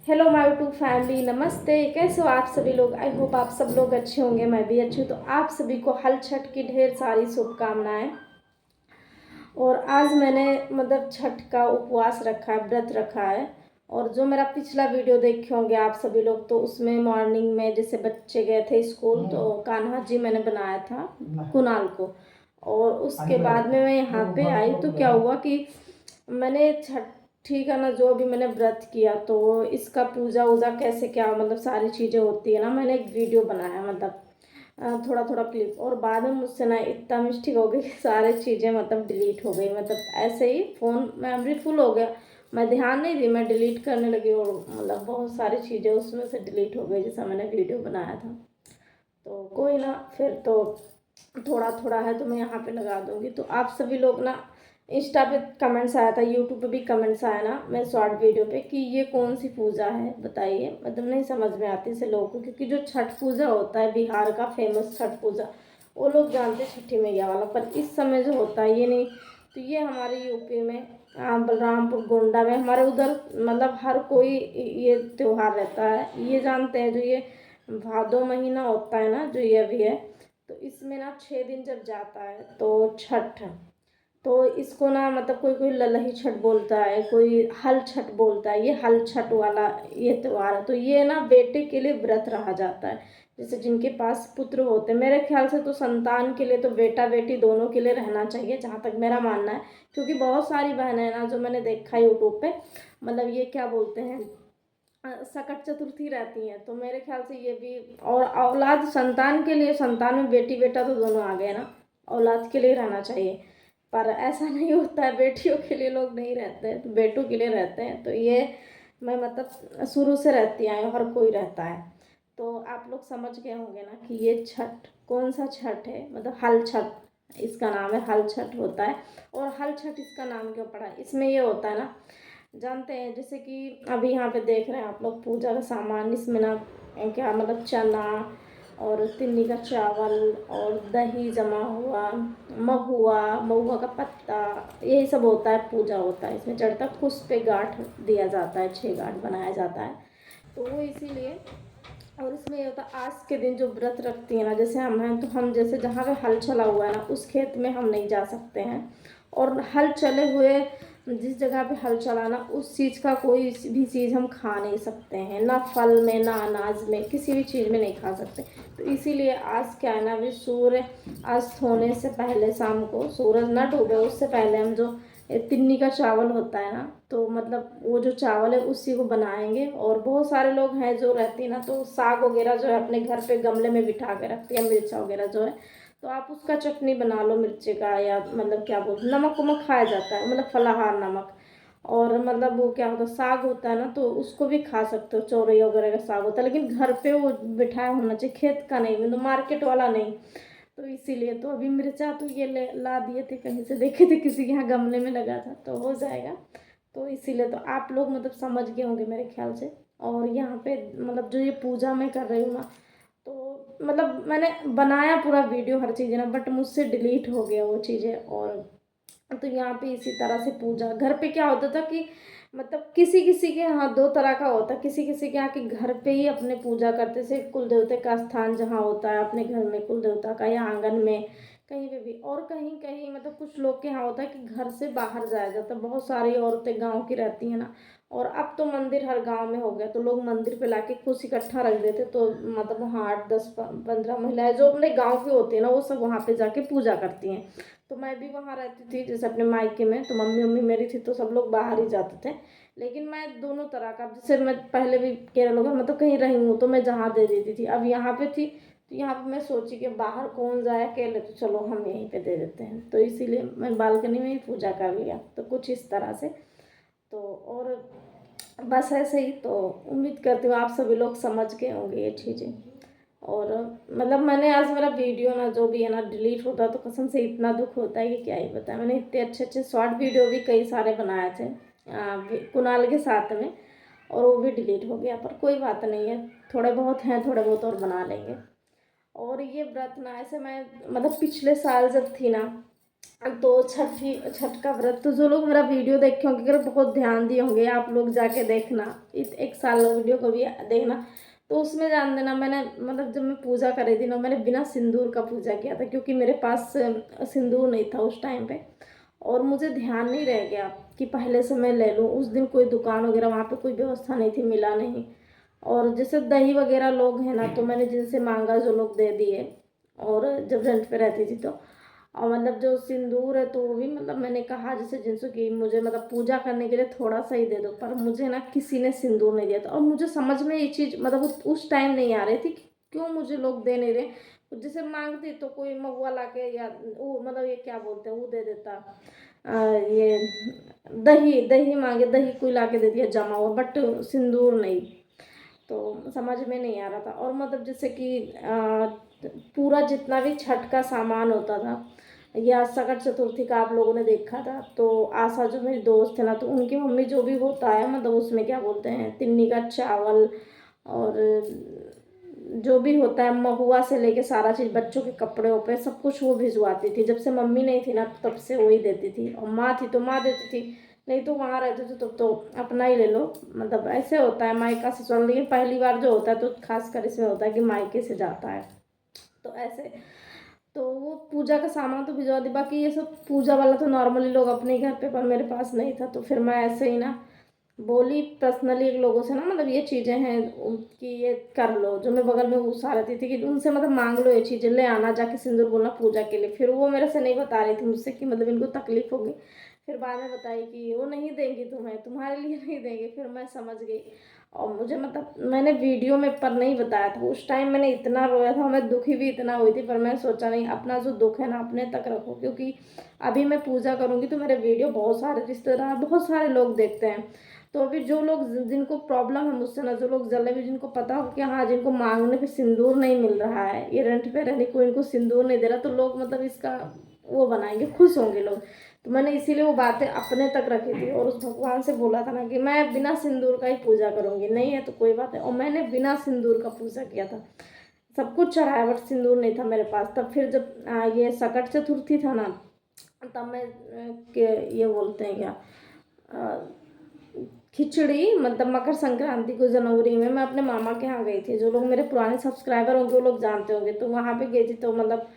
Hello my YouTube family, नमस्ते। कैसे हो आप सभी लोग? आई होप आप सब लोग अच्छे होंगे, मैं भी अच्छी हूँ। तो आप सभी को हल छठ की ढेर सारी शुभकामनाएं। और आज मैंने छठ का उपवास रखा है, व्रत रखा है। और जो मेरा पिछला वीडियो देखे होंगे आप सभी लोग, तो उसमें मॉर्निंग में जैसे बच्चे गए थे स्कूल तो कान्हा जी मैंने बनाया था कुणाल को। और उसके बाद में मैं यहाँ पे आई तो क्या हुआ कि मैंने छठ, ठीक है ना, जो भी मैंने व्रत किया तो इसका पूजा वूजा कैसे क्या सारी चीज़ें होती है ना, मैंने एक वीडियो बनाया थोड़ा थोड़ा क्लिप। और बाद में मुझसे ना इतना मिस्टेक हो गई कि सारी चीज़ें डिलीट हो गई। ऐसे ही फ़ोन मेमोरी फुल हो गया, मैं ध्यान नहीं दी, मैं डिलीट करने लगी और बहुत सारी चीज़ें उसमें से डिलीट हो गई जैसा मैंने वीडियो बनाया था। तो कोई ना, फिर तो थोड़ा थोड़ा है तो मैं यहाँ पे लगा दूँगी। तो आप सभी लोग ना, इंस्टा पे कमेंट्स आया था, यूट्यूब पे भी कमेंट्स आया ना मैं शॉर्ट वीडियो पे कि ये कौन सी पूजा है बताइए। नहीं समझ में आती इसे लोगों को, क्योंकि जो छठ पूजा होता है बिहार का फेमस छठ पूजा, वो लोग जानते हैं छठी मैया वाला, पर इस समय जो होता है ये नहीं। तो ये हमारे यूपी में बलरामपुर गोंडा में हमारे उधर हर कोई ये त्यौहार रहता है, ये जानते हैं। जो ये भादो महीना होता है ना, जो ये अभी है, तो इसमें ना 6 दिन जब जाता है तो छठ, तो इसको ना कोई कोई ललही छठ बोलता है, कोई हल छठ बोलता है। ये हल छठ वाला ये त्योहार है। तो ये ना बेटे के लिए व्रत रहा जाता है, जैसे जिनके पास पुत्र होते हैं। मेरे ख्याल से तो संतान के लिए तो बेटा बेटी दोनों के लिए रहना चाहिए, जहाँ तक मेरा मानना है। क्योंकि बहुत सारी बहनें हैं ना, जो मैंने देखा यूट्यूब पे, ये क्या बोलते हैं, सकट चतुर्थी रहती हैं। तो मेरे ख्याल से ये भी, और औलाद संतान के लिए, संतान में बेटी बेटा तो दोनों आ गए ना, औलाद के लिए रहना चाहिए। पर ऐसा नहीं होता है, बेटियों के लिए लोग नहीं रहते हैं, तो बेटों के लिए रहते हैं। तो ये मैं शुरू से रहती आई हूँ, हर कोई रहता है। तो आप लोग समझ गए होंगे ना कि ये छठ कौन सा छठ है, हल छठ इसका नाम है, हल छठ होता है। और हल छठ इसका नाम क्यों पड़ा है, इसमें ये होता है ना, जानते हैं जैसे कि अभी यहाँ पे देख रहे हैं आप लोग पूजा का सामान, इसमें ना क्या चना और तिन्नी का चावल और दही जमा हुआ, महुआ का पत्ता, यही सब होता है, पूजा होता है इसमें चढ़ता। कुछ पे गांठ दिया जाता है, 6 गांठ बनाया जाता है। तो वो इसीलिए। और इसमें ये होता है, आज के दिन जो व्रत रखती है ना, जैसे हम हैं, तो हम जैसे जहाँ पे हल चला हुआ है ना, उस खेत में हम नहीं जा सकते हैं। और हल चले हुए जिस जगह पे हल चलाना, उस चीज़ का कोई भी चीज़ हम खा नहीं सकते हैं, ना फल में ना अनाज में, किसी भी चीज़ में नहीं खा सकते। तो इसीलिए आज क्या है ना, अभी सूर्य अस्त होने से पहले, शाम को सूरज ना डूबे उससे पहले, हम जो तिन्नी का चावल होता है ना, तो वो जो चावल है उसी को बनाएंगे। और बहुत सारे लोग हैं जो रहती है ना, तो साग वगैरह जो है अपने घर पे गमले में बिठा के रखती है, मिर्चा वगैरह जो है, तो आप उसका चटनी बना लो मिर्ची का, या क्या बोलते, नमक वमक खाया जाता है, फलाहार नमक। और वो क्या होता है, साग होता है ना, तो उसको भी खा सकते हो, चौरई वगैरह का साग होता है, लेकिन घर पे वो बिठाया होना चाहिए, खेत का नहीं, मार्केट वाला नहीं। तो इसीलिए तो अभी मिर्चा तो ये ला दिए थे, कहीं से देखे थे, किसी के यहाँ गमले में लगा था, तो हो जाएगा। तो इसीलिए तो आप लोग समझ गए होंगे मेरे ख्याल से। और यहाँ पे जो ये पूजा मैं कर रही हूँ ना, तो मैंने बनाया पूरा वीडियो हर चीज़ ना, बट मुझसे डिलीट हो गया वो चीज़ें। और तो यहाँ पे इसी तरह से पूजा घर पे क्या होता था कि किसी किसी के यहाँ दो तरह का होता है, किसी किसी के यहाँ के घर पे ही अपने पूजा करते से, कुल देवते का स्थान जहाँ होता है अपने घर में, कुल देवता का, या आंगन में कहीं पे भी। और कहीं कहीं कुछ लोग के यहाँ होता है कि घर से बाहर जाया जाता है, बहुत सारी औरतें गांव की रहती हैं ना। और अब तो मंदिर हर गांव में हो गया, तो लोग मंदिर पे लाके कुछ इकट्ठा रख देते, तो वहाँ 8 10 15 महिलाएं जो अपने गाँव की होती है ना, वो सब वहाँ पे जाके पूजा करती हैं। तो मैं भी वहाँ रहती थी जैसे अपने मायके में, तो मम्मी मम्मी मेरी थी, तो सब लोग बाहर ही जाते थे। लेकिन मैं दोनों तरह का, जैसे मैं पहले भी केरल होगा कहीं रही हूँ, तो मैं जहाँ दे देती थी। अब यहाँ पे थी तो यहाँ पे मैं सोची कि बाहर कौन जाए अकेले, तो चलो हम यहीं पे दे देते हैं। तो इसीलिए मैं बालकनी में ही पूजा कर लिया, तो कुछ इस तरह से। तो और बस ऐसे ही। तो उम्मीद करती हूँ आप सभी लोग समझ गए होंगे ये चीज़ें। और मैंने आज मेरा वीडियो ना जो भी है ना डिलीट होता, तो कसम से इतना दुख होता है कि क्या ही बताया। मैंने इतने अच्छे अच्छे शॉर्ट वीडियो भी कई सारे बनाए थे कुणाल के साथ में, और वो भी डिलीट हो गया। पर कोई बात नहीं है, थोड़े बहुत हैं, थोड़े बहुत और बना लेंगे। और ये व्रत ना ऐसे मैं पिछले साल जब थी ना, तो छठ का व्रत तो जो लोग मेरा वीडियो देखे होंगे, अगर बहुत ध्यान दिए होंगे आप लोग, जाके देखना एक साल वीडियो को भी देखना, तो उसमें जान देना मैंने मतलब जब मैं पूजा कर रही थी ना, मैंने बिना सिंदूर का पूजा किया था, क्योंकि मेरे पास सिंदूर नहीं था उस टाइम पे, और मुझे ध्यान नहीं रह गया कि पहले से मैं ले लूँ। उस दिन कोई दुकान वगैरह वहाँ पे कोई व्यवस्था नहीं थी, मिला नहीं। और जैसे दही वगैरह लोग हैं ना, तो मैंने जिनसे मांगा, जो लोग दे दिए। और जब रेंट पे रहती थी तो, और मतलब जो सिंदूर है तो वो भी मतलब मैंने कहा जैसे जिनसे कि मुझे मतलब पूजा करने के लिए थोड़ा सा ही दे दो, पर मुझे ना किसी ने सिंदूर नहीं दिया था। और मुझे समझ में ये चीज़ मतलब उस टाइम नहीं आ रही थी कि क्यों मुझे लोग दे नहीं रहे। जैसे मांगती तो कोई महुआ ला के, या वो मतलब ये क्या बोलते हैं वो दे देता, ये दही दही मांगे, दही कोई ला के दे दिया जमा हुआ, बट सिंदूर नहीं। तो समझ में नहीं आ रहा था। और मतलब जैसे कि पूरा जितना भी छठ का सामान होता था, या सकट चतुर्थी का आप लोगों ने देखा था, तो आशा जो मेरी दोस्त है ना, तो उनकी मम्मी जो भी होता है मतलब उसमें क्या बोलते हैं, तिन्नी का चावल, और जो भी होता है महुआ से लेके सारा चीज़, बच्चों के कपड़े वपड़े सब कुछ वो भिजवाती थी। जब से मम्मी नहीं थी ना तब से वही देती थी, और माँ थी तो माँ देती थी, नहीं तो वहाँ रहते थे तो अपना ही ले लो। मतलब ऐसे होता है मायका से चल, लेकिन पहली बार जो होता है तो खासकर इसमें होता है कि मायके से जाता है, तो ऐसे। तो वो पूजा का सामान तो भिजवा दी, बाकी ये सब पूजा वाला तो नॉर्मली लोग अपने घर पे, पर मेरे पास नहीं था, तो फिर मैं ऐसे ही ना बोली पर्सनली एक लोगों से ना, मतलब ये चीज़ें हैं कि ये कर लो, जो मैं बगल में घुसा रहती थी कि उनसे मतलब मांग लो, ये चीज़ें ले आना जाके, सिंदूर बोलना पूजा के लिए। फिर वो मेरे से नहीं बता रही थी मुझसे कि मतलब इनको तकलीफ होगी। फिर बाद में बताई कि वो नहीं देंगी तुम्हें, तुम्हारे लिए नहीं देंगे। फिर मैं समझ गई। और मुझे मतलब मैंने वीडियो में पर नहीं बताया था, उस टाइम मैंने इतना रोया था, मैं दुखी भी इतना हुई थी, पर मैं सोचा नहीं, अपना जो दुख है ना अपने तक रखो, क्योंकि अभी मैं पूजा करूँगी तो मेरे वीडियो बहुत सारे रिश्तेदार, बहुत सारे लोग देखते हैं। तो अभी जो लोग जिनको प्रॉब्लम है मुझसे ना, जो लोग जले भी, जिनको पता हो कि हाँ जिनको मांगने पे सिंदूर नहीं मिल रहा है, ये रेंट पे रहने को इनको सिंदूर नहीं दे रहा, तो लोग मतलब इसका वो बनाएंगे, खुश होंगे लोग। तो मैंने इसीलिए वो बातें अपने तक रखी थी, और उस भगवान से बोला था ना कि मैं बिना सिंदूर का ही पूजा करूँगी, नहीं है तो कोई बात है। और मैंने बिना सिंदूर का पूजा किया था, सब कुछ चढ़ाया, बट सिंदूर नहीं था मेरे पास। तब फिर जब ये सकट चतुर्थी था ना, तब मैं ये बोलते हैं क्या, खिचड़ी, मतलब मकर संक्रांति को जनवरी में मैं अपने मामा के यहाँ गई थी। जो लोग मेरे पुराने सब्सक्राइबर होंगे वो लोग जानते होंगे, तो वहाँ पे गई थी। तो मतलब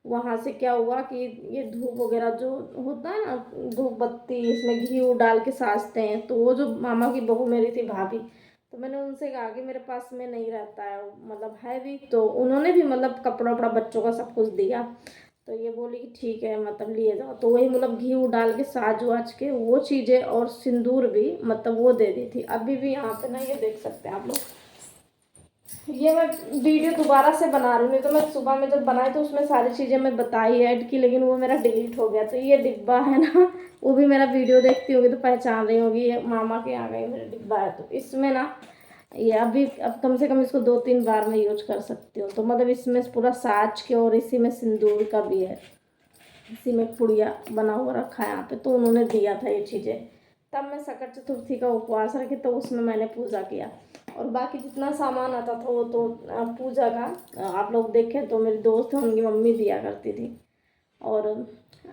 वहाँ से क्या हुआ कि ये धूप वगैरह जो होता है ना, धूप बत्ती इसमें घी डाल के साजते हैं, तो वो जो मामा की बहू मेरी थी भाभी, तो मैंने उनसे कहा कि मेरे पास में नहीं रहता है, मतलब है भी, तो उन्होंने भी मतलब कपड़ा वपड़ा बच्चों का सब कुछ दिया। तो ये बोली कि ठीक है मतलब लिए जाओ, तो वही मतलब घी डाल के साज वाज के वो चीज़ें, और सिंदूर भी मतलब वो दे दी थी। अभी भी यहाँ पे ना ये देख सकते हैं आप लोग, ये मैं वीडियो दोबारा से बना रही हूँ, नहीं तो मैं सुबह में जब बनाई तो उसमें सारी चीज़ें मैं बताई ऐड की, लेकिन वो मेरा डिलीट हो गया। तो ये डिब्बा है ना, वो भी मेरा वीडियो देखती होगी तो पहचान रही होगी, ये मामा के आ गए मेरा डिब्बा है। तो इसमें ना ये अभी अब कम से कम इसको 2-3 बार मैं यूज कर सकती हूँ। तो मतलब इसमें पूरा साज के, और इसी में सिंदूर का भी है, इसी में पुड़िया बना हुआ रखा है यहाँ पे, तो उन्होंने दिया था ये चीज़ें। तब मैं सकट चतुर्थी का उपवास रखी, तो उसमें मैंने पूजा किया। और बाकी जितना सामान आता था वो तो पूजा का आप लोग देखें तो मेरी दोस्त है उनकी मम्मी दिया करती थी। और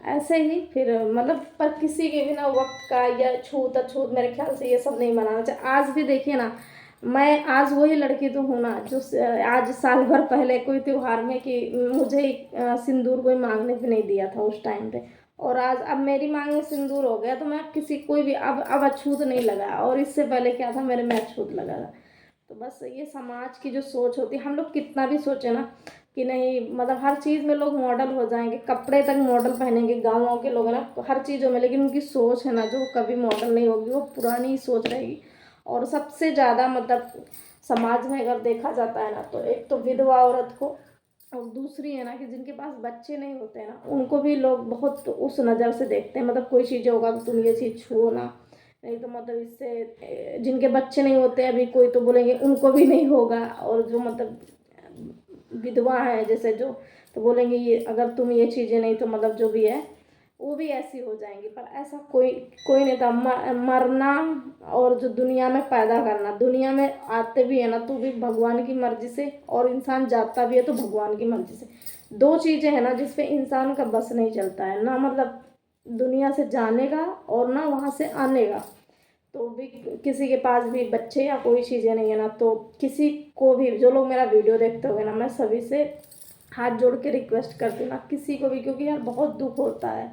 ऐसे ही फिर मतलब, पर किसी के भी ना वक्त का या छूत अछूत मेरे ख्याल से ये सब नहीं मनाना चाहिए। आज भी देखिए ना, मैं आज वही लड़की तो हूँ ना जो आज साल भर पहले कोई त्योहार में कि मुझे सिंदूर कोई मांगने पे नहीं दिया था उस टाइम पे, और आज अब मेरी मांग में सिंदूर हो गया, तो मैं किसी कोई भी अब अछूत नहीं लगा। और इससे पहले क्या था, मेरे में अछूत लगा था। तो बस ये समाज की जो सोच होती है, हम लोग कितना भी सोचे ना कि नहीं, मतलब हर चीज़ में लोग मॉडल हो जाएंगे, कपड़े तक मॉडल पहनेंगे, गाँव के लोग हैं ना तो हर चीज़ों में, लेकिन उनकी सोच है ना जो कभी मॉडल नहीं होगी, वो पुरानी ही सोच रहेगी। और सबसे ज़्यादा मतलब समाज में अगर देखा जाता है ना, तो एक तो विधवा औरत को, और दूसरी है ना कि जिनके पास बच्चे नहीं होते हैं ना, उनको भी लोग बहुत उस नज़र से देखते हैं। मतलब कोई चीज़ होगा तो तुम ये चीज़ छुओ ना, नहीं तो मतलब इससे जिनके बच्चे नहीं होते अभी कोई, तो बोलेंगे उनको भी नहीं होगा। और जो मतलब विधवा है जैसे जो, तो बोलेंगे ये अगर तुम ये चीज़ें नहीं, तो मतलब जो भी है वो भी ऐसी हो जाएंगी। पर ऐसा कोई कोई नहीं था। मरना और जो दुनिया में पैदा करना, दुनिया में आते भी है ना तो भी भगवान की मर्जी से, और इंसान जाता भी है तो भगवान की मर्जी से। दो चीज़ें हैं ना जिस पे इंसान का बस नहीं चलता है ना, मतलब दुनिया से जाने का और ना वहाँ से आने का। तो भी किसी के पास भी बच्चे या कोई चीज़ें नहीं है ना, तो किसी को भी, जो लोग मेरा वीडियो देखते होंगे ना, मैं सभी से हाथ जोड़ के रिक्वेस्ट करती हूँ ना, किसी को भी, क्योंकि यार बहुत दुख होता है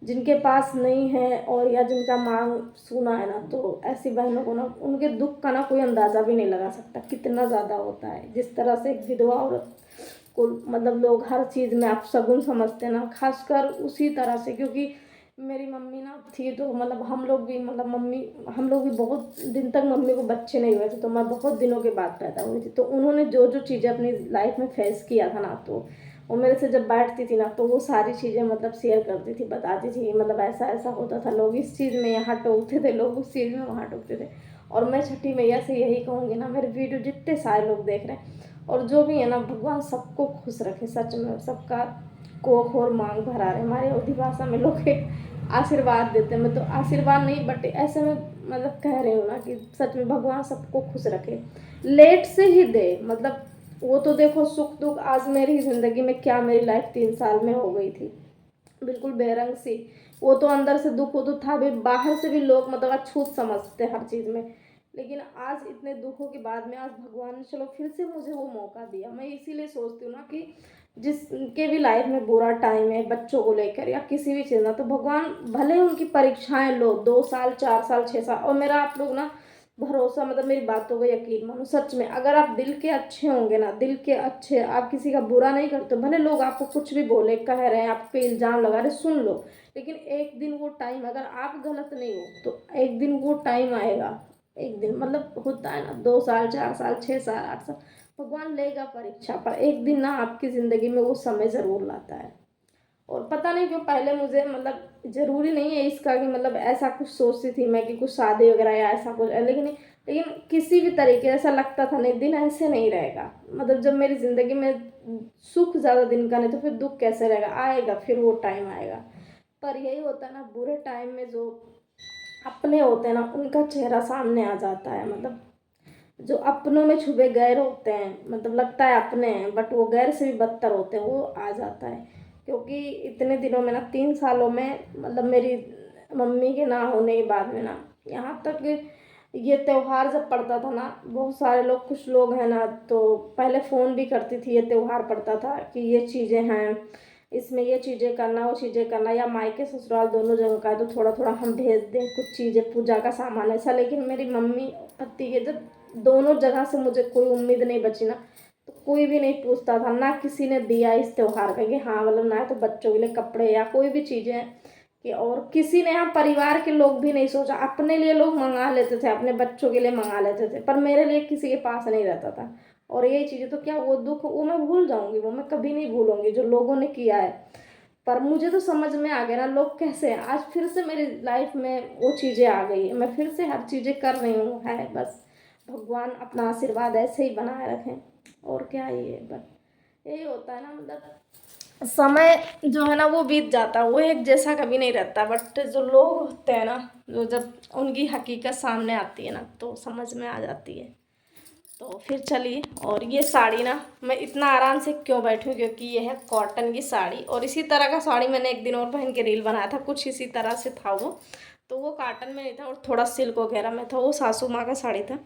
जिनके पास नहीं है और या जिनका मांग सुना है ना, तो ऐसी बहनों को ना उनके दुख का ना कोई अंदाज़ा भी नहीं लगा सकता कितना ज़्यादा होता है। जिस तरह से एक विधवा औरत को मतलब लोग हर चीज़ में आप शगुन समझते हैं ना, खासकर उसी तरह से, क्योंकि मेरी मम्मी ना थी तो मतलब हम लोग भी, मतलब मम्मी हम लोग भी बहुत दिन तक मम्मी को बच्चे नहीं हुए थे, तो मैं बहुत दिनों के बाद पैदा हुई थी। तो उन्होंने जो जो चीज़ें अपनी लाइफ में फेस किया था ना, तो वो मेरे से जब बैठती थी ना, तो वो सारी चीज़ें मतलब शेयर करती थी, बताती थी, मतलब ऐसा ऐसा होता था, लोग इस चीज़ में यहाँ टोकते थे, लोग उस चीज़ में वहाँ टोकते थे। और मैं छठी मैया से यही कहूँगी ना, मेरे वीडियो जितने सारे लोग देख रहे हैं और जो भी है ना, भगवान सबको खुश रखे, सच में सबका कोख और मांग भरा रहे। हमारे अवधी भाषा में लोग आशीर्वाद देते हैं, मैं तो आशीर्वाद नहीं बट ऐसे में मतलब कह रही हूँ ना कि सच में भगवान सबको खुश रखे, लेट से ही दे। मतलब वो तो देखो सुख दुख, आज मेरी ज़िंदगी में क्या, मेरी लाइफ 3 साल में हो गई थी बिल्कुल बेरंग सी। वो तो अंदर से दुख वो तो था भी, बाहर से भी लोग मतलब अछूत समझते हर चीज़ में। लेकिन आज इतने दुखों के बाद में आज भगवान ने चलो फिर से मुझे वो मौका दिया। मैं इसीलिए सोचती हूँ ना कि जिसके भी लाइफ में बुरा टाइम है बच्चों को लेकर या किसी भी चीज़ ना, तो भगवान भले उनकी परीक्षाएं लो 2 साल 4 साल 6 साल, और मेरा आप लोग ना भरोसा, मतलब मेरी बातों को यकीन मानो, सच में अगर आप दिल के अच्छे होंगे ना, दिल के अच्छे, आप किसी का बुरा नहीं करते, भले लोग आपको कुछ भी बोले, कह रहे हैं, आप पे इल्ज़ाम लगा रहे, सुन लो, लेकिन एक दिन वो टाइम, अगर आप गलत नहीं हो तो एक दिन वो टाइम आएगा। एक दिन मतलब होता है ना, 2 साल 4 साल 6 साल 8 साल, भगवान लेगा परीक्षा, पर एक दिन ना आपकी ज़िंदगी में वो समय ज़रूर लाता है। और पता नहीं क्यों पहले मुझे, मतलब ज़रूरी नहीं है इसका कि मतलब ऐसा कुछ सोचती थी मैं कि कुछ शादी वगैरह या ऐसा कुछ, लेकिन किसी भी तरीके ऐसा लगता था नहीं, दिन ऐसे नहीं रहेगा। मतलब जब मेरी ज़िंदगी में सुख ज़्यादा दिन का नहीं तो फिर दुख कैसे रहेगा, आएगा फिर वो टाइम आएगा। पर यही होता है ना, बुरे टाइम में जो अपने होते हैं ना उनका चेहरा सामने आ जाता है। मतलब जो अपनों में छुपे गैर होते हैं, मतलब लगता है अपने हैं बट वो गैर से भी बदतर होते हैं, वो आ जाता है। क्योंकि इतने दिनों में ना 3 सालों में, मतलब मेरी मम्मी के ना होने के बाद में ना, यहाँ तक ये त्यौहार जब पड़ता था ना, बहुत सारे लोग, कुछ लोग हैं ना, तो पहले फ़ोन भी करती थी, ये त्यौहार पड़ता था कि ये चीज़ें हैं, इसमें ये चीज़ें करना वो चीज़ें करना, या मायके ससुराल दोनों जगह का है तो थोड़ा थोड़ा हम भेज दें कुछ चीज़ें, पूजा का सामान ऐसा। लेकिन मेरी मम्मी पति के जब दोनों जगह से मुझे कोई उम्मीद नहीं बची ना, तो कोई भी नहीं पूछता था, ना किसी ने दिया इस त्यौहार का कि हाँ, मतलब ना तो बच्चों के लिए कपड़े या कोई भी चीज़ें कि, और किसी ने, यहाँ परिवार के लोग भी नहीं सोचा, अपने लिए लोग मंगा लेते थे, अपने बच्चों के लिए मंगा लेते थे, पर मेरे लिए किसी के पास नहीं रहता था। और ये चीज़ें तो क्या, वो दुख वो मैं भूल जाऊंगी, वो मैं कभी नहीं भूलूंगी जो लोगों ने किया है। पर मुझे तो समझ में आ गया ना लोग कैसे हैं। आज फिर से मेरी लाइफ में वो चीज़ें आ गई है, मैं फिर से हर चीज़ें कर रही हूँ, है बस भगवान अपना आशीर्वाद ऐसे ही बनाए रखें। और क्या ही है, बट यही होता है ना, मतलब समय जो है ना वो बीत जाता है, वो एक जैसा कभी नहीं रहता, बट जो लोग होते हैं ना, जो जब उनकी हकीकत सामने आती है ना तो समझ में आ जाती है। तो फिर चलिए, और ये साड़ी ना मैं इतना आराम से क्यों बैठी हूँ, क्योंकि ये है कॉटन की साड़ी, और इसी तरह का साड़ी मैंने एक दिन और पहन के रील बनाया था, कुछ इसी तरह से था वो, तो वो कॉटन में नहीं था और थोड़ा सिल्क वगैरह में था, वो सासू माँ का साड़ी था,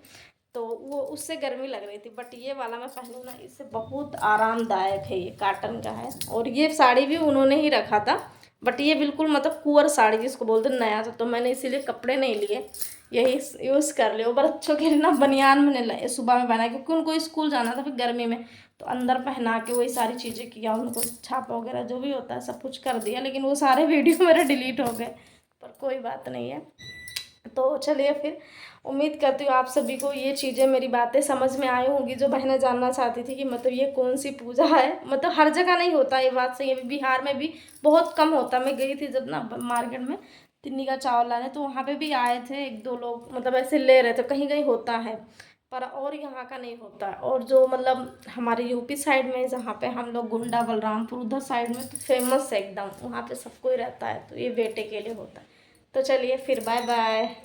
तो वो उससे गर्मी लग रही थी। बट ये वाला मैं पहनूँ ना, इससे बहुत आरामदायक है, ये कॉटन का है, और ये साड़ी भी उन्होंने ही रखा था, बट ये बिल्कुल मतलब कुंवर साड़ी जिसको बोलते हैं, नया था, तो मैंने इसीलिए कपड़े नहीं लिए, यही यूज़ कर लियो। बच्चों के लिए ना बनियान मैंने सुबह में पहना, क्योंकि उनको स्कूल जाना था फिर गर्मी में, तो अंदर पहना के वही सारी चीज़ें किया, उनको छापा वगैरह जो भी होता है सब कुछ कर दिया, लेकिन वो सारे वीडियो मेरे डिलीट हो गए, पर कोई बात नहीं है। तो चलिए फिर, उम्मीद करती हूँ आप सभी को ये चीज़ें, मेरी बातें समझ में आई होंगी, जो बहनें जानना चाहती थी कि मतलब ये कौन सी पूजा है। मतलब हर जगह नहीं होता, ये बात सही है, बिहार में भी बहुत कम होता। मैं गई थी जब ना मार्केट में तिन्नी का चावल लाने, तो वहाँ पे भी आए थे एक दो लोग, मतलब ऐसे ले रहे थे, कहीं कहीं होता है पर, और यहाँ का नहीं होता। और जो मतलब हमारे यूपी साइड में, जहाँ पे हम लोग गुंडा बलरामपुर उधर साइड में, तो फेमस है एकदम, वहाँ पे सबको ही रहता है, तो ये बेटे के लिए होता है। तो चलिए फिर, बाय बाय।